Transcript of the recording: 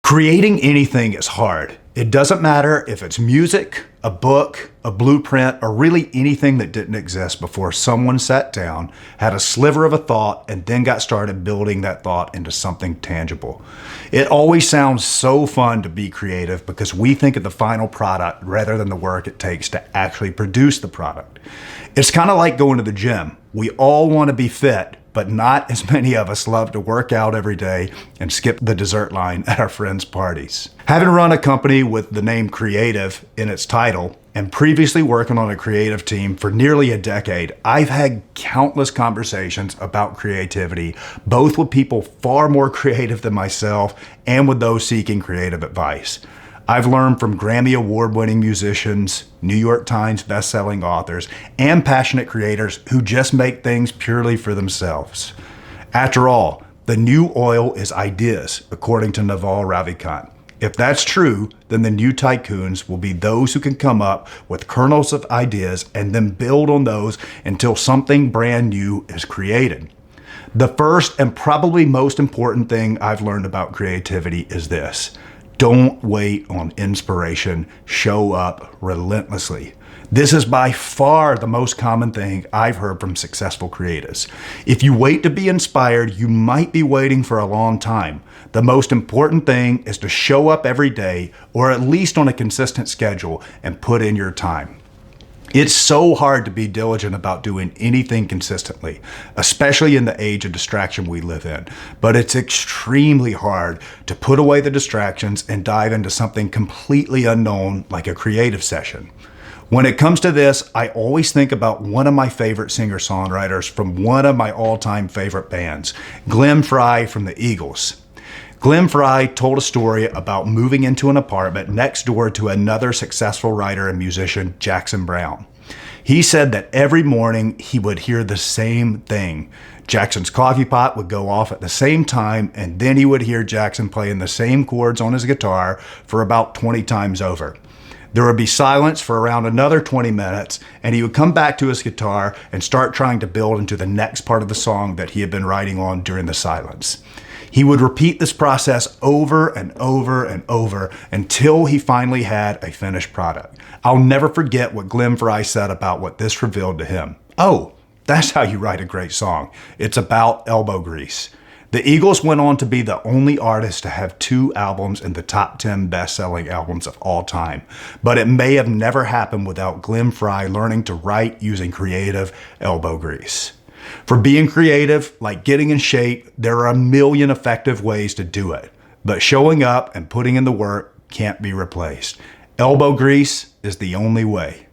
Creating anything is hard. It doesn't matter if it's music, a book, a blueprint, or really anything that didn't exist before someone sat down, had a sliver of a thought, and then got started building that thought into something tangible. It always sounds so fun to be creative because we think of the final product rather than the work it takes to actually produce the product. It's kind of like going to the gym. We all want to be fit, but not as many of us love to work out every day and skip the dessert line at our friends' parties. Having run a company with the name Creative in its title and previously working on a creative team for nearly a decade, I've had countless conversations about creativity, both with people far more creative than myself and with those seeking creative advice. I've learned from Grammy award-winning musicians, New York Times best-selling authors, and passionate creators who just make things purely for themselves. After all, the new oil is ideas, according to Naval Ravikant. If that's true, then the new tycoons will be those who can come up with kernels of ideas and then build on those until something brand new is created. The first and probably most important thing I've learned about creativity is this: don't wait on inspiration, show up relentlessly. This is by far the most common thing I've heard from successful creatives. If you wait to be inspired, you might be waiting for a long time. The most important thing is to show up every day, or at least on a consistent schedule, and put in your time. It's so hard to be diligent about doing anything consistently, especially in the age of distraction we live in. But it's extremely hard to put away the distractions and dive into something completely unknown like a creative session. When it comes to this, I always think about one of my favorite singer-songwriters from one of my all-time favorite bands, Glenn Frey from the Eagles. Glenn Frey told a story about moving into an apartment next door to another successful writer and musician, Jackson Browne. He said that every morning he would hear the same thing. Jackson's coffee pot would go off at the same time, and then he would hear Jackson playing the same chords on his guitar for about 20 times over. There would be silence for around another 20 minutes, and he would come back to his guitar and start trying to build into the next part of the song that he had been writing on during the silence. He would repeat this process over and over and over until he finally had a finished product. I'll never forget what Glenn Frey said about what this revealed to him. Oh, that's how you write a great song. It's about elbow grease. The Eagles went on to be the only artist to have 2 albums in the top 10 best-selling albums of all time. But it may have never happened without Glenn Frey learning to write using creative elbow grease. For being creative, like getting in shape, there are a million effective ways to do it. But showing up and putting in the work can't be replaced. Elbow grease is the only way.